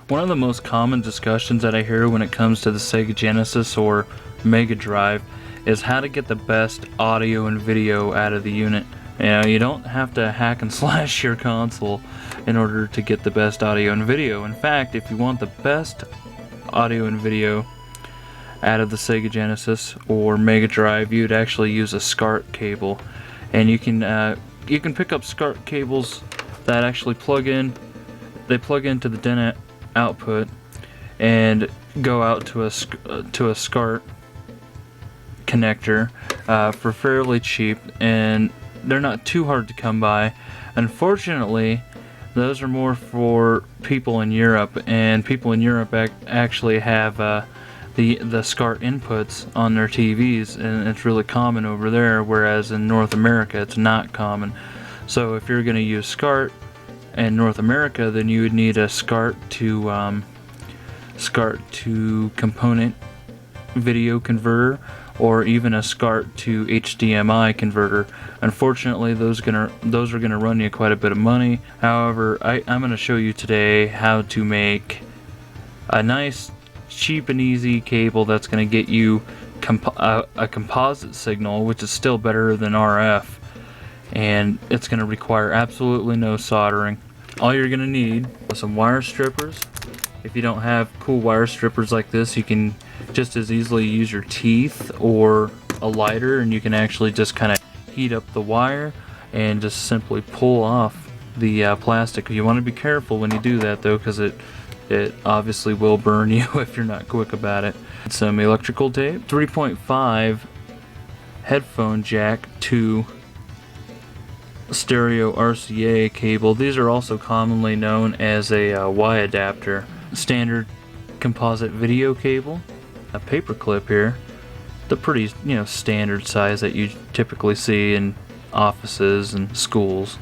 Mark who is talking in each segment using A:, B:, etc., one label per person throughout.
A: One of the most common discussions that I hear when it comes to the Sega Genesis or Mega Drive is how to get the best audio and video out of the unit. You know, you don't have to hack and slash your console in order to get the best audio and video. In fact, if you want the best audio and video out of the Sega Genesis or Mega Drive, you'd actually use a SCART cable. And you can pick up SCART cables that actually plug into the DIN output and go out to a SCART connector for fairly cheap, and they're not too hard to come by. Unfortunately, those are more for people in Europe, and people in Europe actually have the SCART inputs on their TVs, and it's really common over there, whereas in North America it's not common. So if you're going to use SCART in North America, then you would need a SCART to component video converter, or even a SCART to HDMI converter. Unfortunately, those are gonna run you quite a bit of money. However, I'm gonna show you today how to make a nice, cheap and easy cable that's gonna get you a composite signal, which is still better than RF, and it's gonna require absolutely no soldering. All you're gonna need is some wire strippers. If you don't have cool wire strippers like this, you can just as easily use your teeth or a lighter, and you can actually just kind of heat up the wire and just simply pull off the plastic. You want to be careful when you do that though, because it obviously will burn you if you're not quick about it. Some electrical tape, 3.5 headphone jack to stereo RCA cable. These are also commonly known as a Y adapter. Standard composite video cable, a paper clip here, the pretty standard size that you typically see in offices and schools.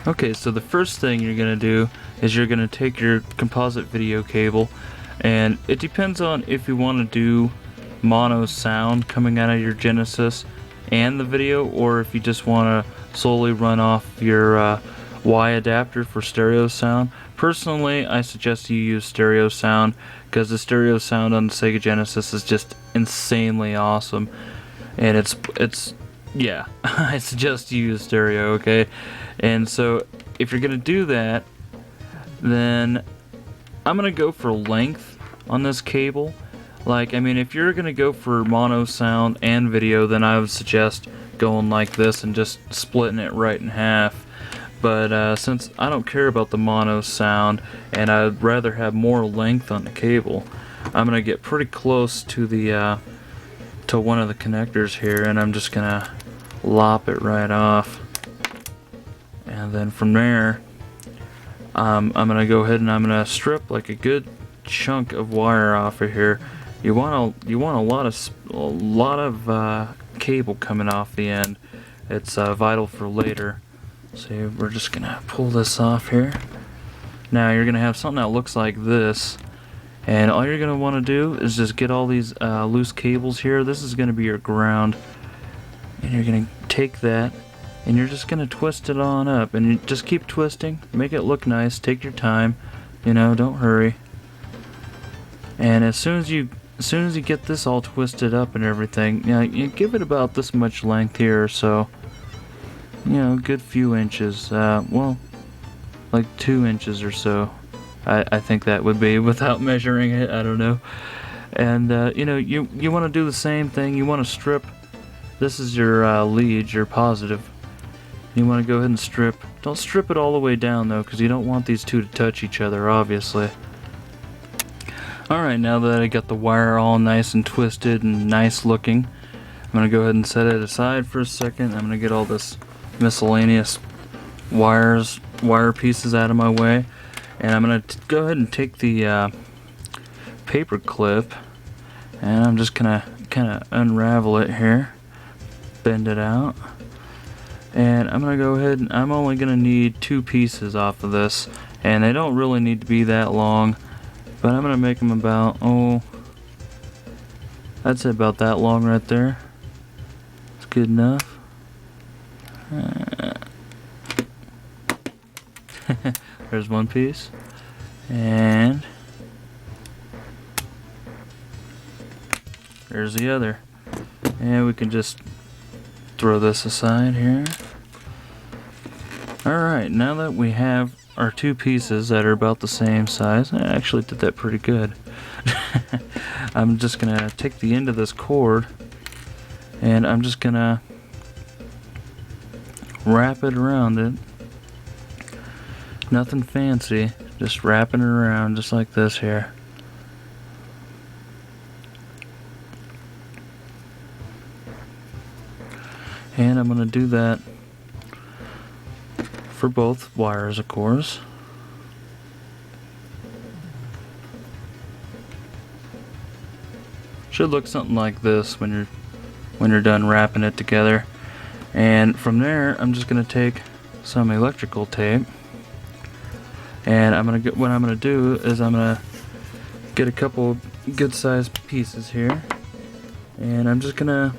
A: Okay, so the first thing you're gonna do is you're gonna take your composite video cable, and it depends on if you want to do mono sound coming out of your Genesis and the video, or if you just want to solely run off your Y adapter for stereo sound. Personally, I suggest you use stereo sound, because the stereo sound on the Sega Genesis is just insanely awesome, and it's yeah, I suggest you use stereo, okay? And so if you're gonna do that, then I'm gonna go for length on this cable. Like, I mean, if you're gonna go for mono sound and video, then I would suggest going like this and just splitting it right in half. But since I don't care about the mono sound and I'd rather have more length on the cable, I'm gonna get pretty close to the to one of the connectors here, and I'm just gonna lop it right off. And then from there, I'm gonna go ahead and I'm gonna strip like a good chunk of wire off of here. You want a lot of cable coming off the end. It's vital for later. So we're just gonna pull this off here. Now you're gonna have something that looks like this, and all you're gonna want to do is just get all these loose cables here. This is gonna be your ground, and you're gonna take that and you're just gonna twist it on up, and you just keep twisting, make it look nice, take your time, don't hurry. And as soon as you get this all twisted up and everything, you give it about this much length here, so good few inches, well, like 2 inches or so, I think that would be, without measuring it, I don't know. And you want to do the same thing. You want to strip. This is your lead, your positive. You want to go ahead and strip. Don't strip it all the way down though, because you don't want these two to touch each other, obviously. Alright, now that I got the wire all nice and twisted and nice looking, I'm going to go ahead and set it aside for a second. I'm going to get all this miscellaneous wire pieces out of my way, and I'm going to go ahead and take the paper clip, and I'm just going to kind of unravel it here, bend it out, and I'm going to go ahead and I'm only going to need 2 pieces off of this, and they don't really need to be that long, but I'm going to make them about, I'd say about that long right there. It's good enough. There's one piece, and there's the other. And we can just throw this aside here. Alright, now that we have our two pieces that are about the same size, I actually did that pretty good. I'm just gonna take the end of this cord and I'm just gonna wrap it around it. Nothing fancy, just wrapping it around just like this here. And I'm gonna do that for both wires, of course. Should look something like this when you're done wrapping it together. And from there, I'm just gonna take some electrical tape, and what I'm gonna do is I'm gonna get a couple good-sized pieces here, and I'm just gonna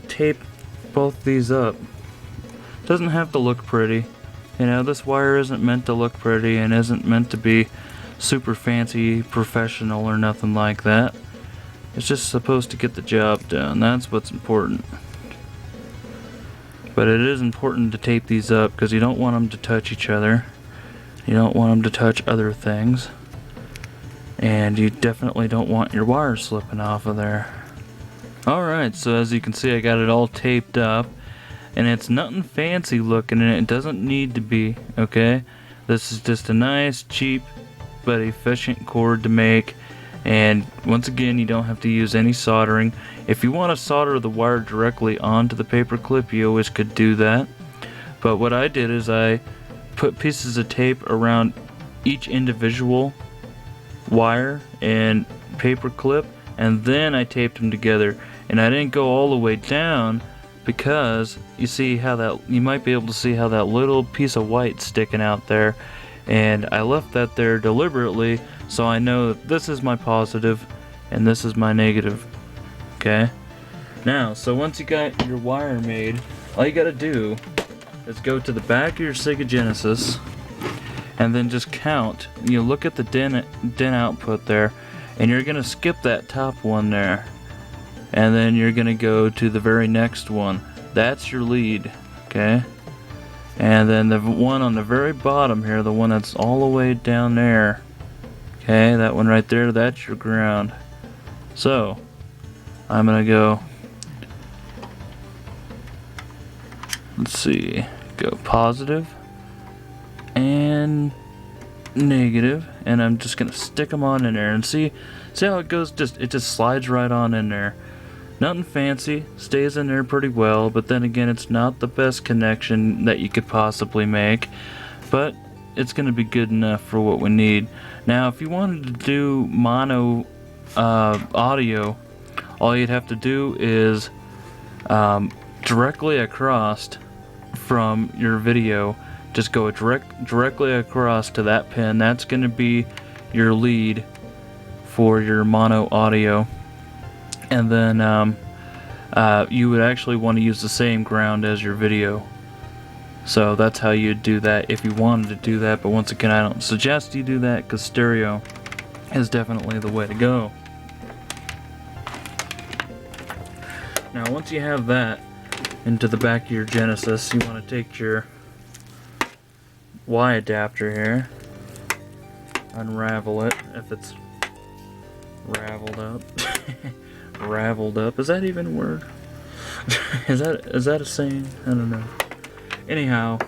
A: tape both these up. Doesn't have to look pretty, you know. This wire isn't meant to look pretty and isn't meant to be super fancy, professional, or nothing like that. It's just supposed to get the job done. That's what's important. But it is important to tape these up because you don't want them to touch each other. You don't want them to touch other things. And you definitely don't want your wire slipping off of there. Alright, so as you can see, I got it all taped up. And it's nothing fancy looking, and it doesn't need to be, okay? This is just a nice, cheap, but efficient cord to make. And once again, you don't have to use any soldering. If you want to solder the wire directly onto the paper clip, you always could do that. But what I did is I put pieces of tape around each individual wire and paper clip, and then I taped them together. And I didn't go all the way down because you see how that, you might be able to see how that little piece of white sticking out there, and I left that there deliberately so I know that this is my positive and this is my negative. Okay, now so once you got your wire made, all you gotta do is go to the back of your Sega Genesis and then just count. You look at the DIN output there, and you're gonna skip that top one there, and then you're gonna go to the very next one. That's your lead, okay? And then the one on the very bottom here, the one that's all the way down there, okay, that one right there, that's your ground. So I'm gonna go, let's see, go positive and negative, and I'm just gonna stick them on in there and see how it goes. It just slides right on in there. Nothing fancy, stays in there pretty well, but then again, it's not the best connection that you could possibly make, but it's going to be good enough for what we need. Now, if you wanted to do mono audio, all you'd have to do is directly across from your video, just go directly across to that pin. That's going to be your lead for your mono audio. And then you would actually want to use the same ground as your video. So that's how you'd do that if you wanted to do that. But once again, I don't suggest you do that because stereo is definitely the way to go. Now once you have that into the back of your Genesis, you want to take your Y adapter here, unravel it if it's raveled up. Raveled up, is that even a word? is that a saying? I don't know. Anyhow,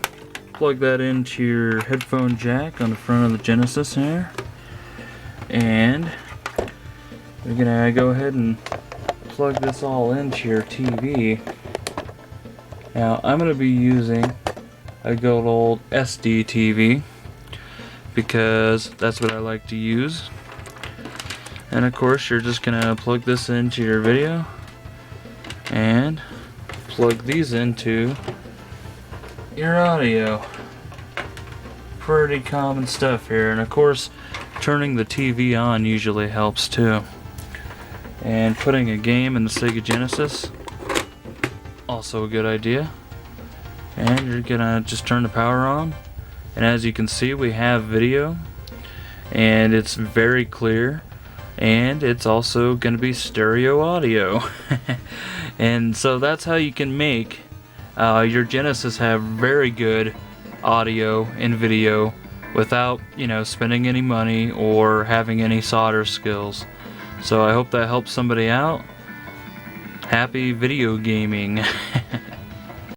A: plug that into your headphone jack on the front of the Genesis here, and we're gonna go ahead and plug this all into your TV. Now I'm gonna be using a good old SD TV because that's what I like to use. And of course, you're just gonna plug this into your video and plug these into your audio. Pretty common stuff here. And of course, turning the TV on usually helps too. And putting a game in the Sega Genesis, also a good idea. And you're gonna just turn the power on. And as you can see, we have video, and it's very clear. and it's also going to be stereo audio. And so that's how you can make your Genesis have very good audio and video without, spending any money or having any solder skills. So I hope that helps somebody out. Happy video gaming.